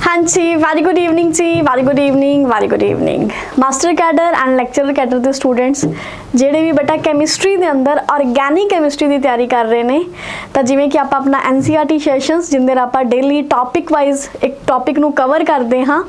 हाँ जी, very good evening जी, very good evening, very good evening. Master cadre and lecturer cadre के students ਜਿਹੜੇ ਵੀ ਬੇਟਾ ਕੈਮਿਸਟਰੀ ਦੇ ਅੰਦਰ ਆਰਗੈਨਿਕ ਕੈਮਿਸਟਰੀ ਦੀ ਤਿਆਰੀ ਕਰ ਰਹੇ ਨੇ ਤਾਂ ਜਿਵੇਂ ਕਿ ਆਪਾਂ ਆਪਣਾ NCERT ਸੈਸ਼ਨਸ ਜਿੰਦੇ ਆਪਾਂ ਡੇਲੀ ਟੌਪਿਕ ਵਾਈਜ਼ ਇੱਕ ਟੌਪਿਕ ਨੂੰ ਕਵਰ ਕਰਦੇ ਹਾਂ।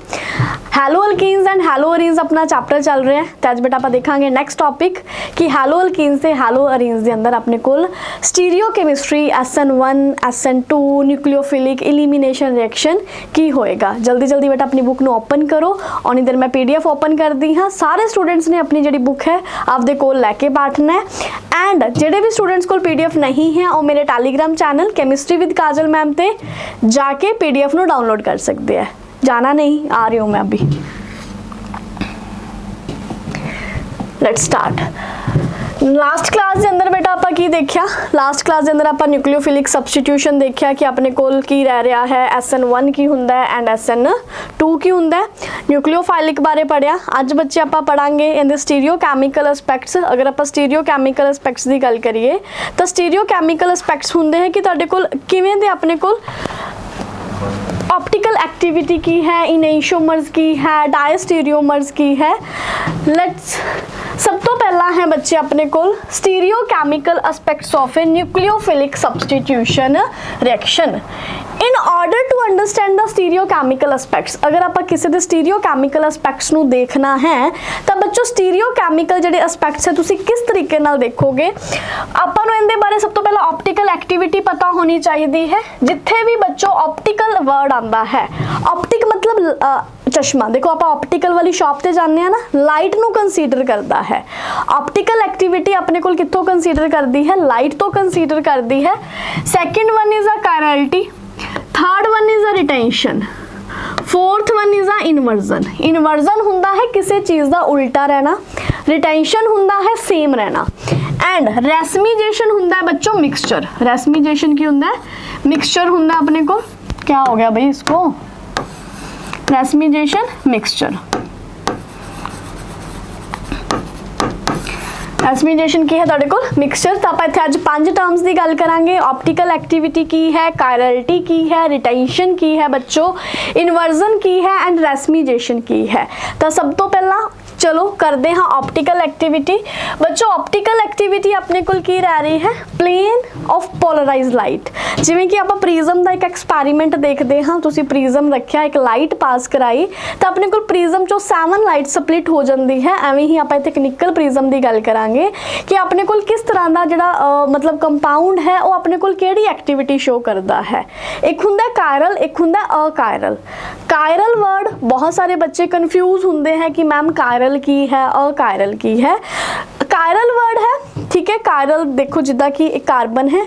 ਹੈਲੋ ਅਲਕੀਨਸ ਐਂਡ ਹੈਲੋ ਅਰੀਨਸ ਆਪਣਾ ਚੈਪਟਰ ਚੱਲ ਰਿਹਾ ਹੈ ਤੇ ਅੱਜ ਬੇਟਾ ਆਪਾਂ ਦੇਖਾਂਗੇ ਨੈਕਸਟ ਟੌਪਿਕ ਕਿ ਹੈਲੋ ਅਲਕੀਨਸ ਤੇ ਹੈਲੋ ਅਰੀਨਸ ਦੇ ਅੰਦਰ ਆਪਣੇ ਕੋਲ stereochemistry SN1 SN2 nucleophilic elimination reaction ਕੀ ਹੋਏਗਾ। ਜਲਦੀ ਜਲਦੀ ਬੇਟਾ अपनी बुक ਨੂੰ ओपन करो। उन्नी देर मैं PDF ओपन कर दी हाँ। सारे स्टूडेंट्स ने अपनी जी बुक है आपदे कोल लैके बैठना है एंड जेडे भी स्टूडेंट्स को PDF नहीं है वो मेरे Telegram channel chemistry with Kajal ma'am ते जाके PDF ਨੂੰ डाउनलोड कर सकते हैं। जाना नहीं, आ रही हूँ मैं अभी। Let's start. लास्ट क्लास के अंदर बेटा आप की देखा, लास्ट क्लास के अंदर आप न्यूक्लियोफिलिक सबस्टिट्यूशन देखा कि अपने कोल की रह रहा है SN1 की हुंदा है एंड SN2 की हुंदा है। न्यूक्लियोफाइलिक बारे पढ़िया। अज बच्चे आप पढ़ांगे इन स्टीरियो कैमिकल एस्पैक्ट्स। अगर आप स्टीरियो कैमिकल एस्पैक्ट्स की गल करिए तो स्टीरियो कैमिकल एस्पैक्ट्स हुंदे हैं कि तुहाडे कोल किवें दे अपने कोल ऑप्टिकल एक्टिविटी की है, इनेशोमर्स की है, डायस्टीरियोमर्स की है। लेट्स सब तो पहला है बच्चे अपने कोल stereochemical aspects of a nucleophilic substitution reaction. In order to understand the stereochemical aspects, अगर आप किसी दे स्टीरियो कैमिकल एस्पेक्ट्स नू देखना है तो बच्चों स्टीरियो कैमिकल जिहड़े एस्पेक्ट्स है तुसी किस तरीके नाल देखोगे। आपां नू इहदे बारे सब तो पहला ऑप्टिकल एक्टिविटी पता होनी चाहिए है। जिथे भी बच्चों ऑप्टिकल वर्ड आंदा है, ऑप्टिक मतलब चश्मा, देखो आप ऑप्टिकल वाली शॉप ते जाने ना, लाइट नू कंसीडर करता है। ऑप्टिकल एक्टिविटी अपने को कितों कंसीडर करती है, लाइट तो कंसीडर करती है। Second one is a chirality, third one is a retention, fourth one is a inversion. Inversion हुंदा है किसी चीज़ का उल्टा रहना, रिटेंशन हुंदा है सेम रहना एंड रेसमीजेशन हुंदा है बच्चों मिक्सचर। रेसमीजेशन की हुंदा है, मिक्सचर हुंदा है अपने को, क्या हो गया भाई इसको, रेसमीजेशन मिक्सचर। रेसमीजेशन की है तुहाडे कोल मिक्सचर। तो आप इत्थे अज 5 टर्म्स की गल करांगे। ऑप्टिकल एक्टिविटी की है, कायरलिटी की है, रिटेंशन की है बच्चों, इनवर्जन की है एंड रेसमीजेशन की है। तो सब तो पहला चलो करते हैं ऑप्टिकल एक्टिविटी। बच्चों ऑप्टिकल एक्टिविटी अपने कोल की रह रही है, प्लेन ऑफ पोलराइज लाइट। जिवें कि आप प्रिज्म का एक एक्सपैरीमेंट देखते हाँ, तुसी प्रिज्म रखा, एक लाइट पास कराई तो अपने कोल प्रिज्म चो 7 लाइट स्प्लिट हो जाती है। एवें ही आप इत्थे निकल प्रिज्म की गल करांगे कि अपने कोल किस तरह का जिहड़ा मतलब कंपाउंड है वो अपने कोल किहड़ी एक्टिविटी शो करता है। एक हुंदा कायरल, एक हुंदा अकायरल। कायरल वर्ड बहुत सारे बच्चे कन्फ्यूज होंगे हैं कि मैम कायरल की है अकायरल की है। कायरल वर्ड है, ठीक है। कायरल देखो जिदा कि एक कार्बन है,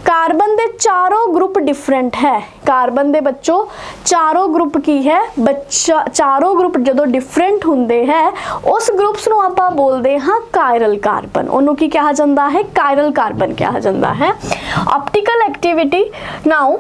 कार्बन दे चारों ग्रुप डिफरेंट है। कार्बन दे बच्चों चारों ग्रुप की है, बच्चा चारों ग्रुप जो डिफरेंट होंगे हैं उस ग्रुप्स नू आपां बोलते हाँ कायरल कार्बन। उन्होंने की कहा जाता है, कायरल कार्बन कहा जाता है। Optical activity now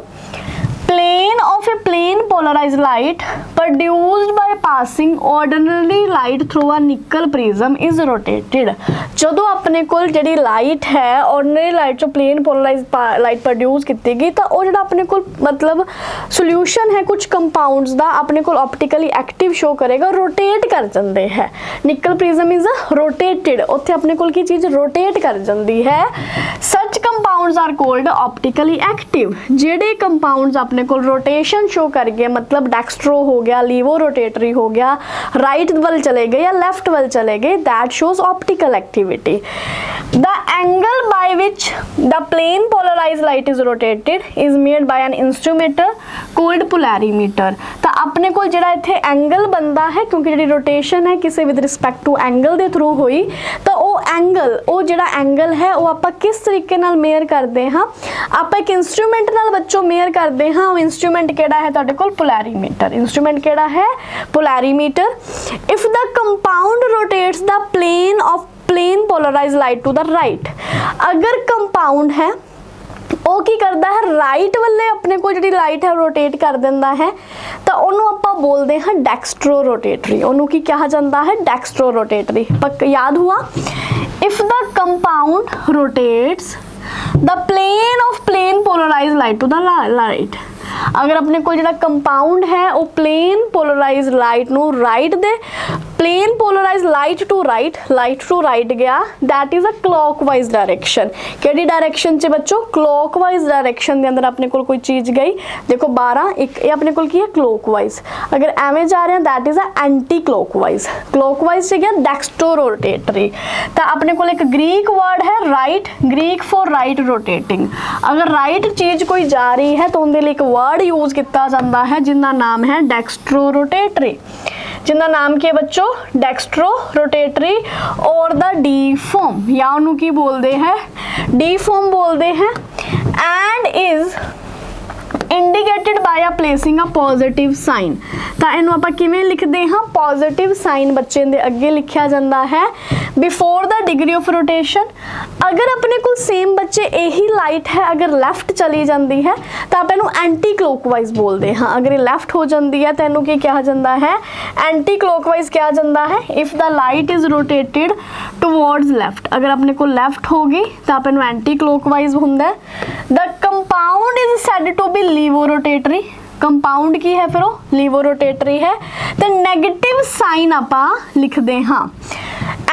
plane of a plane polarized light produced by passing ordinary light through a nickel prism is rotated। जो अपने कोल जिहड़ी लाइट है ordinary लाइट जो प्लेन पोलराइज्ड लाइट प्रोड्यूस की गई तो वो जिहड़ा अपने कोल मतलब सोल्यूशन है कुछ कंपाउंड्स दा अपने कोल ऑप्टिकली एक्टिव शो करेगा, रोटेट कर जाते हैं। निकल प्रिज्म इज रोटेटेड, उत्थे अपने कोल की चीज़ रोटेट कर जाती है। Such compounds are called optically active. जिहड़े कंपाउंड्स अपने को रोटेशन शो कर गए, मतलब डेक्स्ट्रो हो गया, लीवो रोटेटरी हो गया, राइट वल चले गए या लेफ्ट वल चले गए, that shows optical activity. The angle by which the plane polarised light is rotated is made by an instrument called polarimeter. तो अपने को जिहड़ा इत्थे एंगल बनता है क्योंकि जी रोटेशन है किसी विद रिस्पैक्ट टू एंगल के थ्रू हुई तो वो एंगल वो जिहड़ा एंगल है वो आप किस तरीके नाल मेयर करते हैं, आप एक इंस्ट्रूमेंट नाल बच्चों मेयर करते हैं। वो इंस्ट्रूमेंट केड़ा है तुहाडे कोल पोलैरीमीटर। इंस्ट्रूमेंट केड़ा है polarimeter. If the compound rotates the plane of plane polarised light to the right, अगर कंपाउंड है वो की करता है राइट वाले अपने को जी लाइट है रोटेट कर देता है तो उन्होंने आप बोलते हैं डेक्स्ट्रो रोटेटरी। उन्होंने की कहा जाता है डेक्स्ट्रो रोटेटरी। पक याद हुआ। If the compound rotates the plane of plane polarised light to the right, अगर अपने को जिहड़ा कंपाउंड है वो प्लेन पोलराइज लाइट नू राइट दे, plane polarize light to right गया, that is a clockwise direction. केड़ी डायरेक्शन च बच्चों? क्लॉकवाइज डायरेक्शन दे अंदर अपने को कोई चीज गई, देखो 12 एक ये अपने को की है क्लॉकवाइज। अगर एवें जा रहे हैं that is a anti clockwise. Clockwise से क्या? Dextro rotatory. तो अपने को एक ग्रीक वर्ड है right, Greek for right rotating. अगर राइट चीज कोई जा रही है तो उनके लिए एक वर्ड यूज किया जाता है जिनका नाम है डेक्स्ट्रो रोटेटरी। जिनका नाम क्या है बच्चों? डेक्स्ट्रो रोटेटरी और द डी फॉर्म, या उन्होंने की बोलते हैं? डी फॉर्म बोलते हैं। And is indicated by a placing a positive sign. तो इनू आप किवें लिखते हैं? पॉजिटिव साइन बच्चे दे अगे लिखा जाता है before the degree of rotation. अगर अपने को सेम बच्चे यही लाइट है अगर लेफ्ट चली जाती है तो आप इनू एंटी क्लॉकवाइज बोलते हैं। अगर ये लेफ्ट हो जाती है तो इनू की कहा जाता है? एंटी क्लॉकवाइज कहा जाता है। If the light is rotated towards left, अगर अपने को लेफ्ट होगी तो आप इनू एंटी क्लॉकवाइज होंदा है। The compound is said to be laevo rotatory. Compound की है फिर लीवो रोटेटरी है। तो नेगेटिव साइन आपां लिखते हाँ।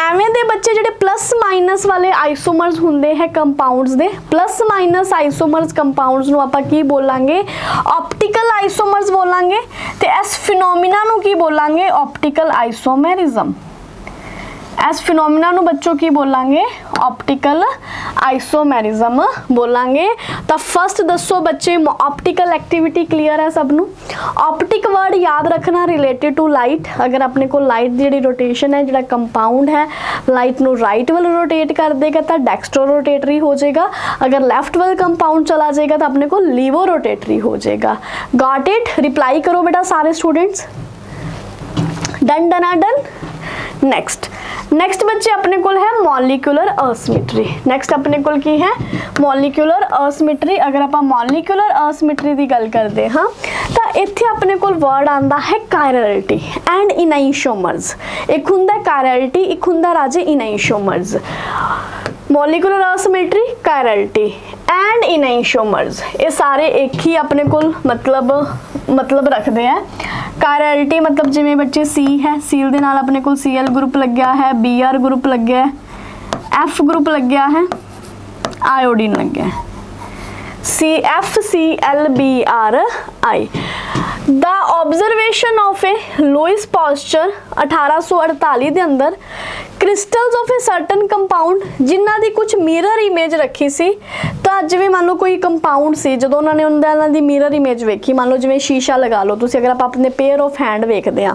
एवें दे बच्चे जिहड़े प्लस माइनस वाले आइसोमर्स हुंदे हैं कंपाउंड्स दे, प्लस माइनस आइसोमर्स कंपाउंड्स नूं आपां की बोलांगे? Optical isomers बोलांगे। ते इस फिनोमिना नूं की बोलांगे? Optical isomerism. इस फिनोमिना नूं बच्चों की बोलांगे? Optical isomerism बोलांगे। तो फर्स्ट दसो बच्चे ऑप्टिकल एक्टिविटी क्लियर है सबनों? ऑप्टिक वर्ड याद रखना रिलेटेड टू लाइट। अगर अपने को लाइट की रोटेशन है जो कंपाउंड है लाइट नू राइट वाल रोटेट कर देगा तो डेक्स्ट्रो रोटेटरी हो जाएगा। अगर लेफ्ट वाल कंपाउंड चला जाएगा तो अपने को लीवो रोटेटरी हो जाएगा। Got it? रिप्लाई करो बेटा सारे students. Done done done. Next बच्चे अपने को है मॉलिक्यूलर असिमेट्री। नेक्स्ट अपने को की है मॉलिक्यूलर असिमेट्री। अगर आप मॉलिक्यूलर असिमेट्री की गल करते हाँ तो इत्थे अपने को वर्ड आता है कायरलिटी एंड इनाइसोमर्स। एक हुंदा कायरलिटी, एक हुंदा राजे इनाइसोमर्स। मॉलिक्यूलर असिमेट्री, कायरलिटी एंड इनाइसोमर्स, ये सारे एक ही अपने को मतलब रखते हैं। कायरलिटी मतलब जिमें बच्चे सी है, सील दे नाल अपने को Cl ग्रुप लग गया है, Br ग्रुप लग गया है, F ग्रुप लग गया है, आयोडीन लग गया है, CFClBrI। The observation of a Louis Pasteur 1848 के अंदर crystals of a certain compound जिन्ना दी कुछ मिरर इमेज रखी सी। तो अज जिवें मान लो कोई कंपाउंड सी जो उन्होंने उन्होंने दी मिरर इमेज वेखी, मान लो जिवें शीशा लगा लो तुसी, अगर आप अपने पेयर ऑफ हैंड वेखते हैं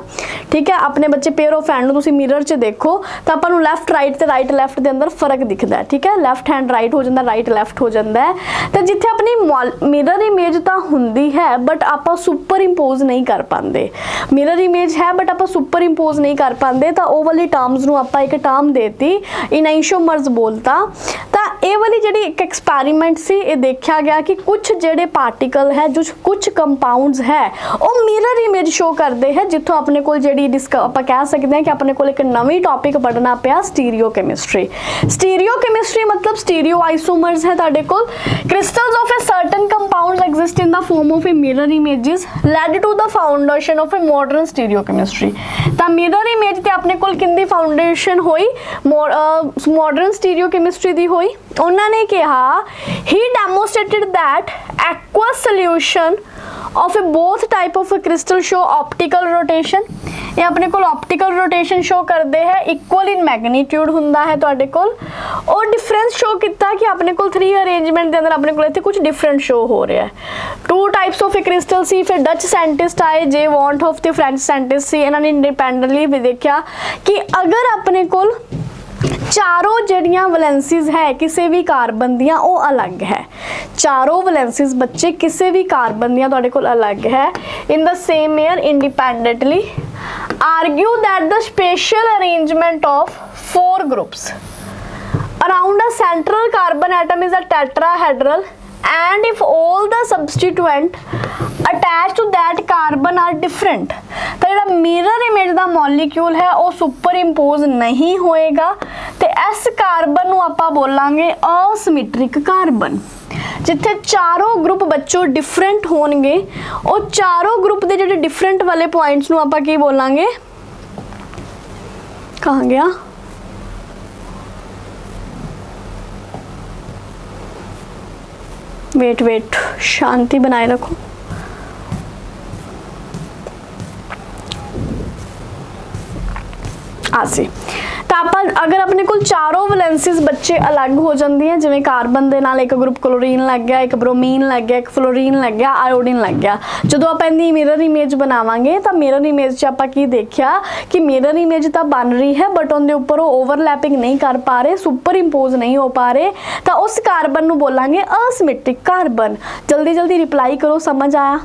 ठीक है, अपने बच्चे पेयर ऑफ हैंड तुसी मिरर च देखो तो आपां नूं लैफ्ट राइट ते राइट लैफ्ट के अंदर फर्क दिखता है। ठीक है, लैफ्ट हैंड राइट हो जाता, राइट लैफ्ट हो जाता है। तो जिथे अपनी मिरर इमेज तो हुंदी है बट आपां सुपर इंपोज नहीं कर पाते। मिरर इमेज है बट आपां सुपर इंपोज नहीं कर पाते। तो वो वाली टर्म्स नूं आपां एक टर्म देती इनाइसोमर्स बोलता। तो ये वाली जी एक एक्सपैरीमेंट से ये देखा गया कि कुछ जेडे पार्टिकल है जो कुछ कंपाउंड्स है वो मिरर इमेज शो करते हैं, जितों अपने को जी आप कह सकते हैं कि अपने को एक नवी टॉपिक पढ़ना पिया स्टीरियो केमिस्ट्री। स्टीरियो केमिस्ट्री मतलब स्टीरियो आइसोमर्स है ताडे कोल। Crystals of a certain compounds exist in the form of a mirror images led to the foundation of a modern stereochemistry. तो मिरर इमेज ते अपने कोल किंदी फाउंडेशन होई? मॉडर्न स्टीरियो केमिस्ट्री दी होई। उन्होंने कहा he demonstrated that aqueous solution of a both type of a crystal show optical rotation. ये अपने को ऑप्टिकल रोटेशन शो करते हैं, इक्वल इन मैग्नीट्यूड हुंदा है तुहाडे कोल। और डिफरेंस शो किया कि अपने को 3 अरेंजमेंट के अंदर अपने को इत्थे कुछ डिफरेंट शो हो रहा है। 2 टाइप्स ऑफ ए क्रिस्टल सी। फिर डच साइंटिस्ट आए जे वॉन्ट ऑफ द फ्रेंच साइंटिस्ट सी, इन्होंने इंडिपेंडेंटली भी देखा कि अगर अपने को चारों जड़ियां वैलेंसीज है किसी भी कार्बन दियां वो अलग है। चारों वैलेंसीज बच्चे किसी भी कार्बन दियां तुहाडे कोल अलग है in the same air independently argue that the special arrangement of 4 groups around a central carbon atom is a tetrahedral and if all the substituent attached to that carbon are different तो ਜਿਹੜਾ mirror image ਦਾ molecule है वो super impose नहीं होएगा। तो इस carbon ਨੂੰ ਆਪਾਂ ਬੋਲਾਂਗੇ असिमेट्रिक कार्बन। जिथे चारों ग्रुप बच्चों डिफरेंट होणगे, वो चारों ग्रुप के जिहड़े डिफरेंट वाले पॉइंट्स नूं आपां की बोलांगे, कहाँ गया, वेट शांति बनाए रखो। आसी तो आप अगर अपने को चारों वैलेंसीज बच्चे अलग हो जाती हैं, जिवें कार्बन दे नाल एक ग्रुप क्लोरीन लग गया, एक ब्रोमीन लग गया, एक फ्लोरीन लग गया, आयोडीन लग गया, जो आप इहदी मिरर इमेज बनावांगे तो मिरर इमेज च आपां की देखिया कि मिरर इमेज तो बन रही है बट उनके ऊपर वो ओवरलैपिंग नहीं कर पा रहे, सुपर इंपोज नहीं हो पा रहे, तो उस कार्बन नूं बोलांगे असिमेट्रिक कार्बन। जल्दी जल्दी रिप्लाई करो, समझ आया?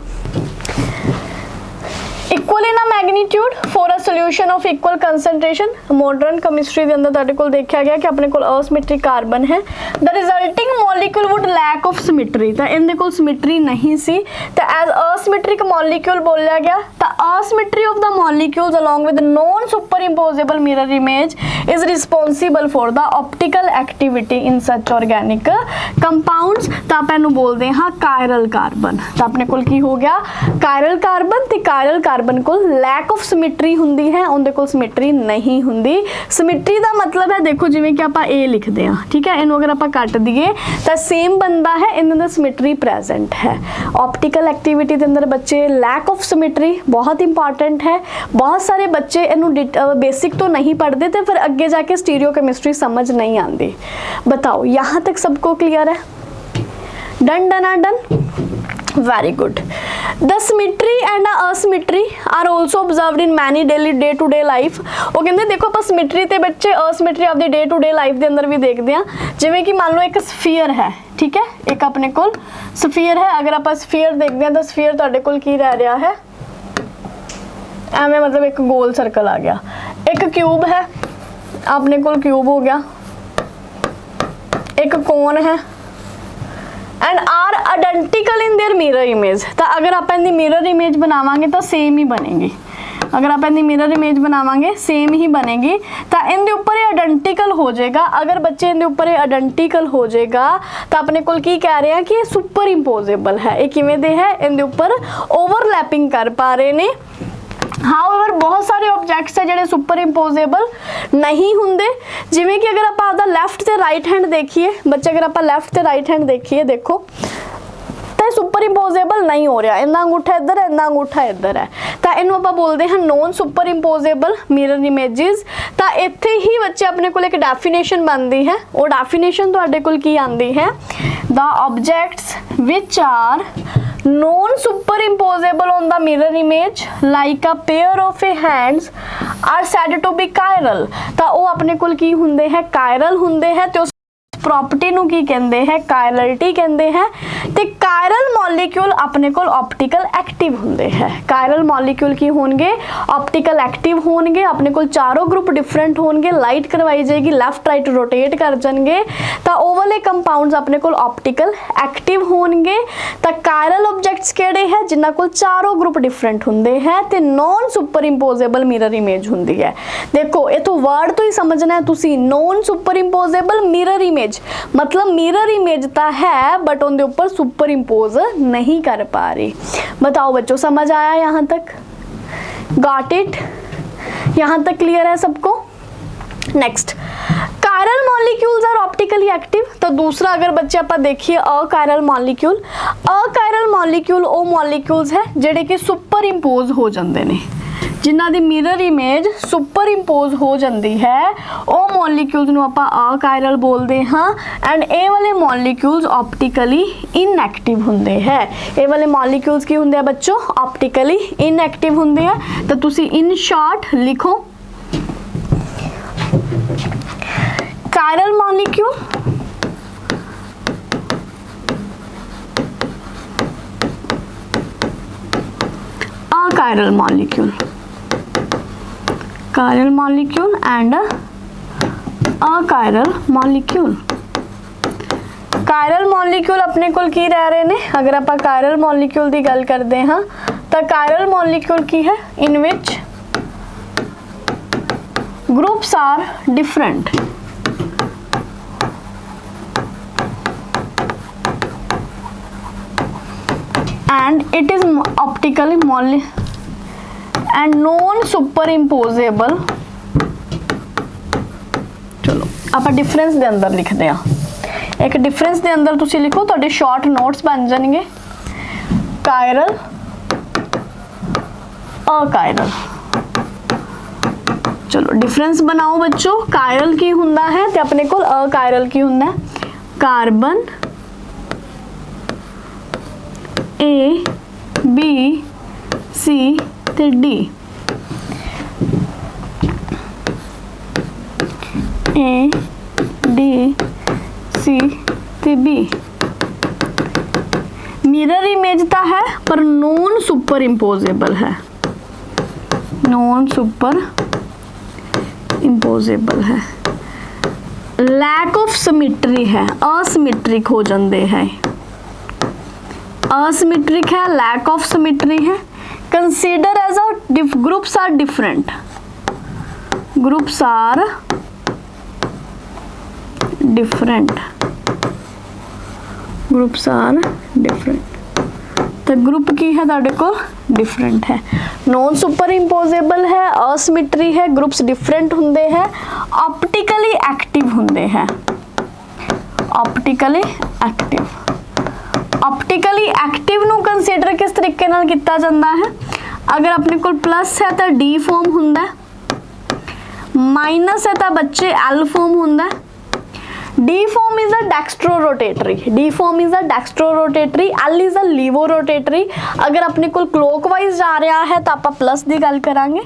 Equal in a magnitude for a solution of equal concentration. Modern chemistry के अंदर तुहाडे कोल देखा गया कि अपने कोल असिमेट्रिक कार्बन है, the resulting molecule would lack of symmetry, तो इनके कोल सिमेट्री नहीं सी, तो एज असिमेट्रिक मॉलिक्यूल बोलिया गया। तो asymmetry of the molecules along with non superimposable mirror image is responsible for the optical activity in such organic compounds. तो आप इहनूं बोलते हैं कायरल कार्बन। तो अपने कोल की हो गया कायरल कार्बन, ते कायरल कार्बन को लैक ऑफ सिमेट्री हुंदी है, उनके कोल सिमेट्री नहीं हुंदी। सिमेट्री का मतलब है देखो जिवें कि आपां ए लिखते हैं, ठीक है, इनू अगर आपां कट दिए तो सेम बनता है, इनके अंदर सिमेट्री प्रेजेंट है। ऑप्टिकल एक्टिविटी के अंदर बच्चे लैक ऑफ सिमेट्री बहुत इंपॉर्टेंट है। बहुत सारे बच्चे इनू बेसिक तो नहीं पढ़ते तो फिर अगे जाके स्टीरियो केमिस्ट्री समझ नहीं आती। बताओ यहाँ तक सबको क्लियर है? Done done or done, very good. The symmetry and asymmetry are also observed in many daily day to day life। वो कहते देखो आप सिमेट्री ते बच्चे asymmetry of the day to day life के अंदर भी देखते हैं। जिवें कि मान लो एक स्फीयर है, ठीक है, एक अपने कोल स्फीयर है, अगर आप स्फीयर देखते हैं तो स्फीयर तुहाडे कोल की रह रहा है, एवें मतलब एक गोल सर्कल आ गया। एक क्यूब है, अपने कोल क्यूब हो गया, एक कोन है, and are identical in their mirror image. तो अगर आप इनकी मिरर इमेज बनावांगे तो सेम ही बनेगी, अगर आप इनकी मिरर इमेज बनावांगे सेम ही बनेगी। तो इनके ऊपर ये आइडेंटिकल हो जाएगा। अगर बच्चे इनके ऊपर ये आइडेंटिकल हो जाएगा तो अपने को की कह रहे हैं कि ये सुपर इंपोजेबल है। ये किवें दे है, इनके ऊपर ओवरलैपिंग कर पा रहे ने। हाउएवर बहुत सारे ऑब्जेक्ट्स है जिहड़े सुपर इंपोजेबल नहीं हुंदे, जिवें कि अगर आप आपदा लैफ्ट ते राइट हैंड देखिए बच्चे, अगर आप लैफ्ट ते राइट हैंड देखिए देखो तो सुपर इंपोजेबल नहीं हो रहा, इन्ना अंगूठा इधर है, इन्ना अंगूठा इधर है, तो इनू आप बोलते हैं non superimposable mirror images. तो इत्थे ही बच्चे अपने को एक डेफिनेशन बनती है, वो डेफिनेशन तुहाडे कोल की आंदी है, the objects which are non superimposable on the mirror image like a pair of hands are said to be chiral। तो वो अपने कोल की हुंदे है, कायरल हुंदे हैं, तो प्रॉपर्टी नू की कहंदे हैं, कायरलिटी कहंदे हैं। ते कायरल मॉलिक्यूल अपने कोल ऑप्टिकल एक्टिव हुंदे हैं। कायरल मॉलिक्यूल की होंगे ऑप्टिकल एक्टिव होंगे, अपने कोल चारों ग्रुप डिफरेंट होंगे, लाइट करवाई जाएगी, लेफ्ट राइट रोटेट कर जाएंगे, तो ओ वाले कंपाउंड्स अपने कोल ऑप्टिकल एक्टिव होंगे। तो कायरल ऑब्जेक्ट्स केड़े है जिन्हां कोल चारों ग्रुप डिफरेंट हुंदे हैं ते non superimposable mirror image हुंदी है। देखो ये तो वर्ड तो ही समझना है तुसी, non superimposable mirror image मतलब मिरर इमेज ता है बट उनके ऊपर सुपर इंपोज नहीं कर पा रही। बताओ बच्चों समझ आया यहाँ तक? Got it? यहाँ तक क्लियर है सबको? Next, chiral molecules are optically active. तो दूसरा अगर बच्चे आप देखिए अकायरल मॉलिक्यूल, अकायरल मॉलिक्यूल वो मॉलिक्यूल्स है जेडे कि सुपर इंपोज हो जाते हैं, जिन्हां दी मिरर इमेज सुपर इंपोज हो जाती है, वो मॉलिक्यूल्स नूं आपां अकायरल बोलते हाँ। एंड ए वाले मॉलिक्यूल्स ऑप्टिकली इनएक्टिव हुंदे हैं। ए वाले मॉलिक्यूल्स की हुंदे बच्चों ऑप्टिकली इनएक्टिव हुंदे हैं। तो तुसी इन शॉर्ट लिखो chiral molecule achiral molecule, chiral molecule and achiral molecule. Chiral molecule अपने कोल की रह रहे ने, अगर आप कायरल मॉलिक्यूल की गल करते हैं तो कायरल मॉलिक्यूल की है in which groups are different. and it is optically and non superimposable। चलो ਆਪਾਂ डिफरेंस ਦੇ अंदर लिखते हैं। एक डिफरेंस ਦੇ अंदर ਤੁਸੀਂ लिखो, ਤੁਹਾਡੇ शॉर्ट नोट्स बन जाएंगे। Chiral achiral. चलो डिफरेंस बनाओ बच्चों। कायरल की हुंदा है ते अपने कोल अकायरल की हुंदा है। कार्बन A B C ते D। A D C ते B। मिरर इमेज ता है पर नॉन सुपर इम्पोजेबल है, नॉन सुपर इम्पोजेबल है। लैक ऑफ सिमिट्री है, असिमिट्रिक हो जाते हैं। असिमिट्रिक है, लैक ऑफ सिमिट्री है। Consider as a groups are different, groups are different, groups are different. तो ग्रुप की है तुहाडे कोल डिफरेंट है, नॉन सुपर इम्पोजेबल है, असिमिट्री है, ग्रुप्स डिफरेंट हुंदे हैं, ऑप्टिकली एक्टिव हुंदे हैं। ऑप्टिकली एक्टिव, ऑप्टिकली एक्टिव नू कंसीडर किस तरीके नाल किया जाता है? अगर अपने कोल प्लस है तो डी फॉर्म हुंदा है, माइनस है तो बच्चे एल फॉर्म हुंदा है। D form is a dextro-rotatory, D form is a dextro-rotatory, L is a levo-rotatory। अगर अपने कोल clockwise जा रहा है तो आप प्लस की गल करांगे,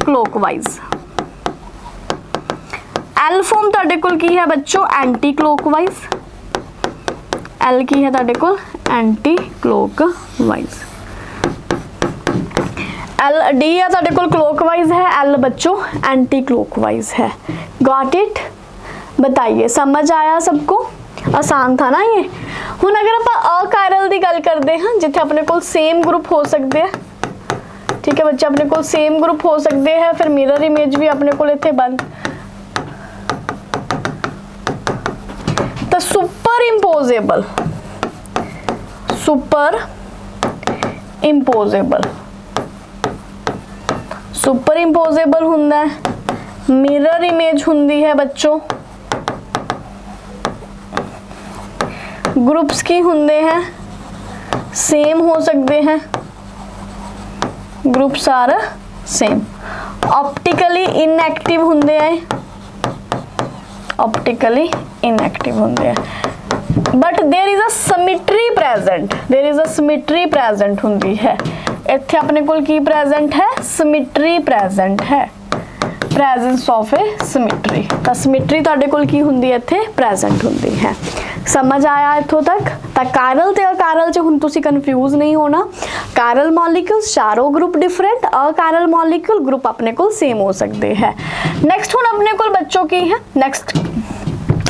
clockwise। L form तुहाडे कोल की है बच्चों? Anticlockwise. L की है तुहाडे कोल? Anticlockwise. L D है तुहाडे कोल क्लॉकवाइज है, L बच्चों एंटी क्लॉकवाइज है। Got it? बताइए समझ आया सबको? आसान था ना ये। हुण अगर आप अकायरल की गल करते हैं जिथे अपने को सेम ग्रुप हो सकते हैं, ठीक है बच्चे, अपने को सेम ग्रुप हो सकते हैं, फिर मिरर इमेज भी अपने को इत्थे बन। तो super imposable, super imposable, super imposable हुंदा है। मिरर इमेज हुंदी है बच्चों, ग्रुप्स की हुंदे हैं, सेम हो सकते हैं, groups are same. Optically inactive हुंदे हैं, ऑप्टिकली इनएक्टिव हुंदे हैं। But there is a symmetry present, there is a symmetry present हुंदी है। इत्थे अपने कोल की प्रेजेंट है? सिमिट्री प्रेजेंट है, प्रेजेंस ऑफ ए सिमिट्री। तो सिमिट्री तुहाडे कोल की हुंदी है? इत्थे प्रेजेंट हुंदी है। समझ आया इत्थों तक? तो कायरल ते अकायरल च हुण तुसीं कन्फ्यूज नहीं होना। कायरल मॉलिक्यूल्स चारों group different, achiral molecule group अपने कोल सेम हो सकते हैं। नेक्स्ट हुण अपने कोल बच्चों की है, नेक्स्ट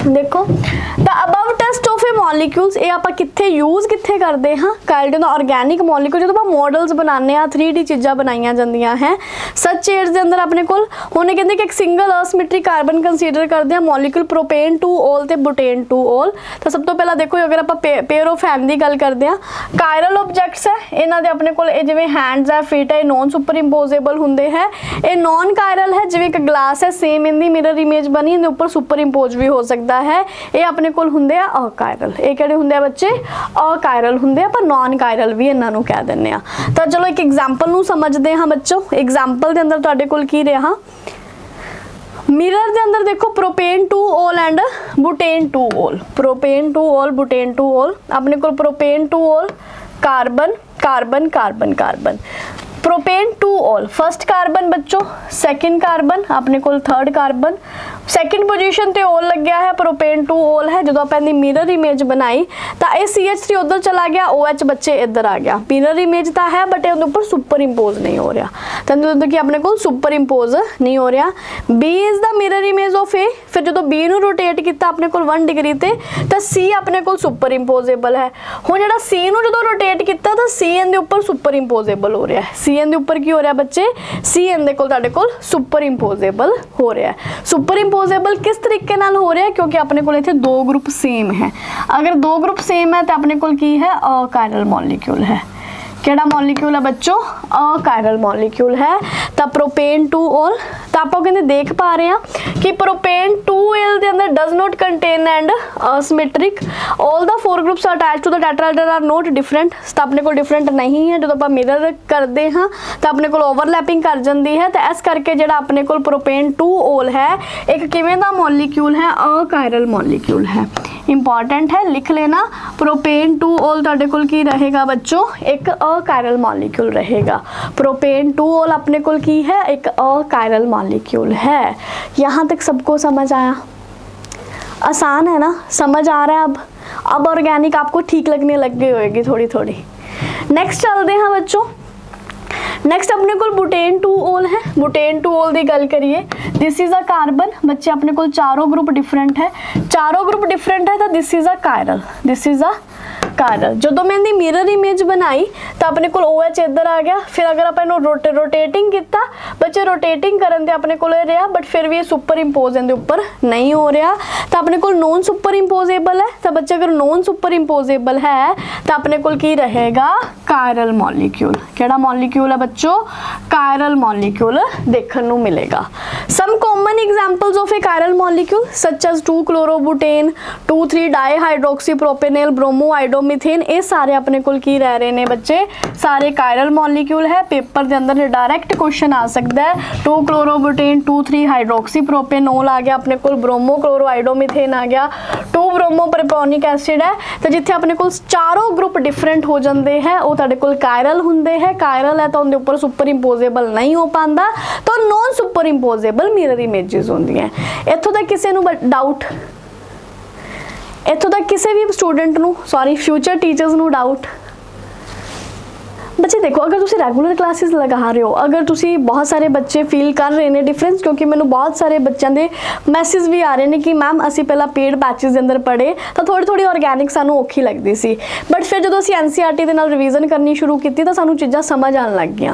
देखो the above test of a molecules, ये आप कित्थे यूज कित्थे करते हैं? कायरल दा ऑर्गेनिक मॉलिक्यूल जो आप मॉडल्स बनाने हैं, 3D चीज़ां बनाई जांदियां हैं। सच एड्स दे अंदर अपने कोल हुण कहंदे कि एक सिंगल असिमेट्रिक कार्बन कंसीडर करते हैं मॉलिक्यूल प्रोपेन 2 ओल ते बुटेन 2 ओल। तो सब तो पहला देखो अगर आप पेयर ऑफ हैंड की गल करते हैं, कायरल ऑब्जेक्ट्स है, इन्हां दे अपने कोल जिवें हैंड्स है, फीट है, नॉन सुपर इम्पोजेबल हुंदे हैं। ये नॉन कायरल है, जिवें एक ग्लास है, सेम इनदी मिरर इमेज बनी, इहदे उपर सुपर इम्पोज भी हो सकता है। ये अपने कोल हुंदे आ अकायरल। ये किहड़े हुंदे आ बच्चे? अकायरल हुंदे आ, पर नॉन कायरल भी इन्हां नूं कह दिंदे आ। तो चलो एक एग्जाम्पल नूं समझदे हां बच्चों। एग्जाम्पल दे अंदर तुहाडे कोल की रहा? मिरर दे अंदर देखो प्रोपेन 2 ओल एंड बुटेन 2 ओल, प्रोपेन 2 ओल, बुटेन 2 ओल। अपने कोल प्रोपेन 2 ओल, carbon carbon carbon carbon, propane 2 ओल फर्स्ट कार्बन बच्चों, सेकंड कार्बन अपने कोल थर्ड कार्बन, सेकंड पोजीशन ते ओल लग गया है, प्रोपेन 2 ओल है। जो अपनी मिरर इमेज बनाई तो ये CH3 उधर चला गया, OH बच्चे इधर आ गया। मिरर इमेज तो है बट ये ऊपर सुपर इंपोज नहीं हो रहा, तो कि अपने को सुपर इंपोज नहीं हो रहा। B is the mirror image of A, फिर जो B नू रोटेट किया अपने को 1 डिग्री ते तो C अपने को सुपर इंपोजेबल है। हुण जिहड़ा C नू जो रोटेट किया तो C इहदे उपर सुपर इंपोजेबल हो रहा है। C इहदे उपर की हो रहा है बच्चे? C इहदे कोल तुहाडे कोल सुपर इंपोजेबल हो रहा है। सुपर इंपोजेबल किस तरीके नाल हो रहा है? क्योंकि अपने कोल इत्थे 2 ग्रुप सेम है। अगर 2 ग्रुप सेम है तो अपने कोल की है? अकायरल मॉलिक्यूल है। ਕਿਹੜਾ ਮੋਲੀਕਿਊਲ ਹੈ ਬੱਚੋ? ਅਕਾਇਰਲ ਮੋਲੀਕਿਊਲ ਹੈ। ਤਾਂ ਪ੍ਰੋਪੇਨ 2ol, ਤਾਂ ਆਪਾਂ ਕਹਿੰਦੇ ਦੇਖ ਪਾ ਰਹੇ ਹਾਂ ਕਿ ਪ੍ਰੋਪੇਨ 2al ਦੇ ਅੰਦਰ does not contain and symmetric, all the 4 groups attach to the tetrahedra are not different. ਤਾਂ ਆਪਣੇ ਕੋਲ ਡਿਫਰੈਂਟ ਨਹੀਂ ਹੈ, ਜਦੋਂ ਆਪਾਂ ਮਿਰਰ ਕਰਦੇ ਹਾਂ ਤਾਂ ਆਪਣੇ ਕੋਲ ਓਵਰਲੈਪਿੰਗ ਕਰ ਜਾਂਦੀ ਹੈ। ਤਾਂ ਇਸ ਕਰਕੇ ਜਿਹੜਾ ਆਪਣੇ ਕੋਲ ਪ੍ਰੋਪੇਨ 2ol ਹੈ ਇੱਕ ਕਿਵੇਂ ਦਾ ਮੋਲੀਕਿਊਲ ਹੈ? ਅਕਾਇਰਲ ਮੋਲੀਕਿਊਲ ਹੈ। इंपॉर्टेंट है, लिख लेना। प्रोपेन 2ol ਤੁਹਾਡੇ ਕੋਲ ਕੀ रहेगा बच्चों? एक अकायरल मॉलिक्यूल रहेगा। प्रोपेन 2ol अपने कोल की है? एक अकायरल मॉलिक्यूल है। यहाँ तक सबको समझ आया? आसान है ना, समझ आ रहा है? अब ऑर्गेनिक आपको ठीक लगने लग गई होगी थोड़ी थोड़ी। नेक्स्ट चलते हैं बच्चों। नेक्स्ट अपने को बुटेन 2ol है। बुटेन 2ol की गल करिए, दिस इज अ कार्बन। बच्चे अपने को चारों ग्रुप डिफरेंट है, चारों ग्रुप डिफरेंट है तो this is a chiral, this is a chiral. जो मैं इनकी मिरर इमेज बनाई तो अपने को OH इधर आ गया। फिर अगर आप रोटेटिंग किया बच्चे, रोटेटिंग करन दे अपने को रहा, बट फिर भी ये सुपर इंपोज इनके उपर नहीं हो रहा। तो अपने को नॉन सुपर इंपोजेबल है। तो बच्चे अगर नॉन सुपर इंपोजेबल है तो अपने को की रहेगा? Chiral molecule. केड़ा मॉलिक्यूल है बच्चों? कायरल मॉलिक्यूल देखने को मिलेगा। Some common examples of a chiral molecule such as 2-chlorobutane, 2,3-dihydroxypropanol, bromoiodomethane, ये सारे अपने को की रह रहे हैं बच्चे, सारे कायरल मॉलिक्यूल है। पेपर के अंदर डायरेक्ट क्वेश्चन आ सकता है। 2-chlorobutane, 2,3-hydroxypropanol आ गया अपने को, ब्रोमोक्लोरोआइडोमिथेन आ गया, 2-bromopropionic एसिड है। तो जिथे अपने को चारों ग्रुप डिफरेंट हो जाते हैं वो तुहाडे कोल कायरल हुंदे है। कायरल है तो उनके उपर सुपर इंपोजेबल नहीं हो पाता, तो non superimposable mirror images होंदियां। इत्थों तक किसी नूं डाउट? इत्थों तक किसी भी स्टूडेंट नूं, सॉरी फ्यूचर टीचर्स नूं डाउट? बच्चे देखो, अगर तुसी रेगुलर क्लासेस लगा रहे हो, अगर तुसी बहुत सारे बच्चे फील कर रहे हैं डिफरेंस, क्योंकि मैंने बहुत सारे बच्चों के मैसेज भी आ रहे हैं कि मैम असी पहला पेड बैचेस के अंदर पढ़े तो थोड़ी थोड़ी ऑर्गैनिक सानू औखी लगती सी, बट फिर जो असी NCERT के नाल रिवीजन करनी शुरू की तो सानू चीज़ां समझ आन लग गई।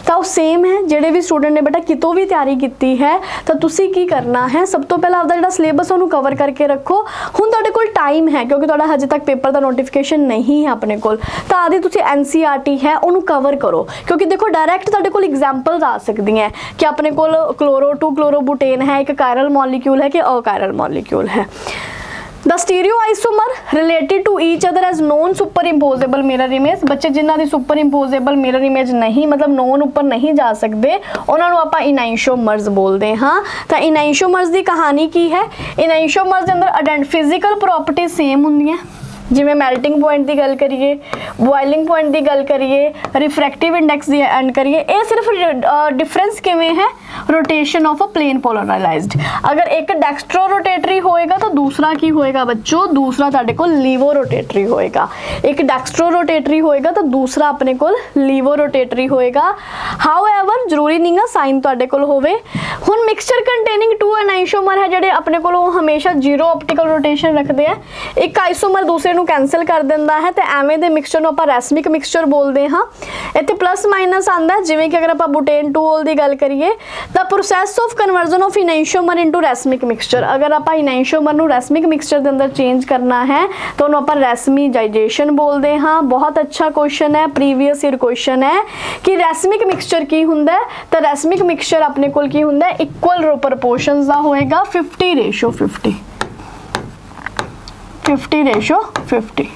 तो वो सेम है, जेडे भी स्टूडेंट ने बेटा कितों भी तैयारी की है तो तुसी की करना है, सब तो पहला आपका जो सिलेबस उन्होंने कवर करके रखो। हुण तुहाडे कोल टाइम है क्योंकि तुहाडा हजे तक पेपर का नोटिफिकेशन नहीं है अपने कोल, तो आदि तुसी NCERT है उन्होंने कवर करो, क्योंकि देखो डायरैक्ट तुहाडे कोल एग्जाम्पल्स आ सकती हैं कि अपने कोल 2-chlorobutane है, एक कायरल मॉलिक्यूल है कि अकायरल मॉलिक्यूल है। The stereoisomer related to each other as non superimposable mirror image। बच्चे जिन्हां दी superimposable mirror image नहीं, मतलब नॉन ऊपर नहीं जा सकते, उन्होंने आप इनाइशोमर्स बोलते हाँ। तो इनाइशोमर्स की कहानी की है? इनाइशोमर्स के अंदर फिजिकल प्रॉपर्टी सेम होंगी, जिवें मेल्टिंग पॉइंट की गल करिए, बॉइलिंग पॉइंट की गल करिए, रिफ्रैक्टिव इंडेक्स की एंड करिए, ये सिर्फ डिफरेंस किवें है? Rotation of a plane polarised. अगर एक डेक्स्ट्रो रोटेटरी होएगा तो दूसरा की होएगा बच्चों? दूसरा तुहाडे कोल लीवो रोटेटरी होएगा। एक डेक्स्ट्रो रोटेटरी होएगा तो दूसरा अपने कोल लीवो रोटेटरी होएगा। हाउएवर जरूरी नहीं है साइन तुहाडे कोल होवे। हुण मिक्सचर कंटेनिंग 2 एनाइसोमर है जिहड़े अपने कोल हमेशा 0 ऑप्टिकल रोटेशन रखते हैं, एक आइसोमर दूसरे नूं कैंसल कर दिंदा है, तो एवें दे मिक्सचर नूं आपां रैसमिक मिक्सचर बोलते हाँ। इत्थे प्लस माइनस आंदा है, जिवें कि अगर आपां बुटेन 2ol की गल करिए, the process of conversion of enantiomer into racemic mixture. अगर आप इनाइसोमर नूं रैसमिक मिक्सचर के अंदर चेंज करना है तो उन्होंने आप रैसमीजाइजेशन बोलते हैं हाँ। बहुत अच्छा क्वेश्चन है, प्रीवियस ईयर क्वेश्चन है कि रैसमिक मिक्सचर की हुंदा है। तो रैसमिक मिक्सचर अपने कोल की हुंदा है? इक्वल प्रोपोर्शनस दा होएगा 50:50, 50:50,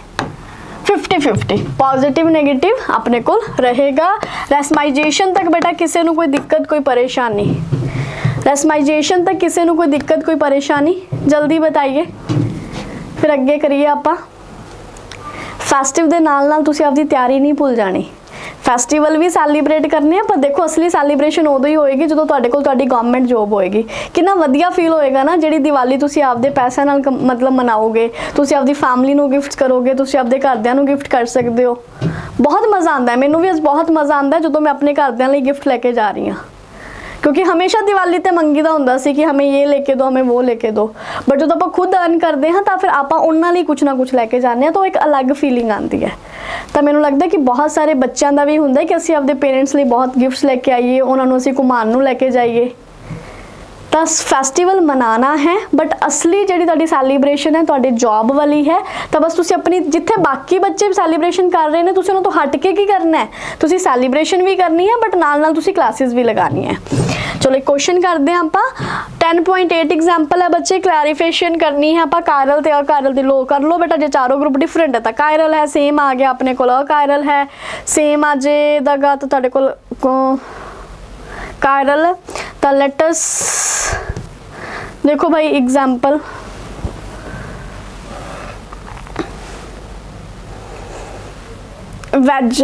50-50, पॉजिटिव नेगेटिव अपने को रहेगा। रेसमाइजेशन तक बेटा किसी को कोई दिक्कत कोई परेशानी? रेसमाइजेशन तक किसी को कोई दिक्कत कोई परेशानी? जल्दी बताइए, फिर अगे करिए। आप फेस्टिव के नाल नाल तुसीं आपकी तैयारी नहीं भूल जानी। फैसटिवल भी सैलीब्रेट करने, पर देखो असली सैलीब्रेशन उदों ही होएगी जो तुहाडे कोल तुहाडी गवर्नमेंट जॉब होएगी। कितना वधिया फील होएगा ना जिहड़ी दिवाली तुसीं आपदे पैसों नाल मतलब मनाओगे, तुसीं आपदी फैमिली नूं गिफ्ट करोगे, तुसीं आपदे घरदिआं नूं गिफ्ट कर सकते हो। बहुत मज़ा आंदा है, मैनूं भी अज बहुत मज़ा आंदा है जो मैं अपने घरदिआं लई गिफ्ट लैके जा रही हाँ, क्योंकि हमेशा दिवाली ते मंगीदा हुंदा सी कि हमें ये लेके दो, हमें वो लेके दो, बट जो आप खुद अर्न करते हैं तो फिर आप उन्हां लई कुछ ना कुछ लैके जाने, तो एक अलग फीलिंग आती है। तो मैनूं लगता कि बहुत सारे बच्चों का भी हुंदा कि असीं आपदे पेरेंट्स लई बहुत गिफ्ट्स लैके आइए, उन्होंने असीं घुमाण नूं लैके जाइए। ਤਾਂ ਫੈਸਟੀਵਲ ਮਨਾਣਾ ਹੈ, ਬਟ ਅਸਲੀ ਜਿਹੜੀ ਤੁਹਾਡੀ ਸੈਲੀਬ੍ਰੇਸ਼ਨ ਹੈ ਤੁਹਾਡੀ ਜੌਬ ਵਾਲੀ ਹੈ। ਤਾਂ ਬਸ ਤੁਸੀਂ ਆਪਣੀ ਜਿੱਥੇ ਬਾਕੀ ਬੱਚੇ ਸੈਲੀਬ੍ਰੇਸ਼ਨ ਕਰ ਰਹੇ ਨੇ ਤੁਸੀਂ ਉਹਨਾਂ ਤੋਂ ਹਟ ਕੇ ਕੀ ਕਰਨਾ ਹੈ, ਤੁਸੀਂ ਸੈਲੀਬ੍ਰੇਸ਼ਨ ਵੀ ਕਰਨੀ ਹੈ ਬਟ ਨਾਲ ਨਾਲ ਤੁਸੀਂ ਕਲਾਸਿਸ ਵੀ ਲਗਾਣੀ ਹੈ। ਚਲੋ ਇੱਕ ਕੁਐਸਚਨ ਕਰਦੇ ਹਾਂ ਆਪਾਂ। 10.8 एग्जाम्पल है बच्चे, क्लैरिफिकेशन करनी है आप कायरल ते अकायरल दी। लो कर लो बेटा, जो चारों ग्रुप डिफरेंट है तो कायरल है सेम आ गया अपने को, अकायरल है सेम आ जाएगा तो तुहाडे कोल कायरल। तो लेटस देखो भाई example, ways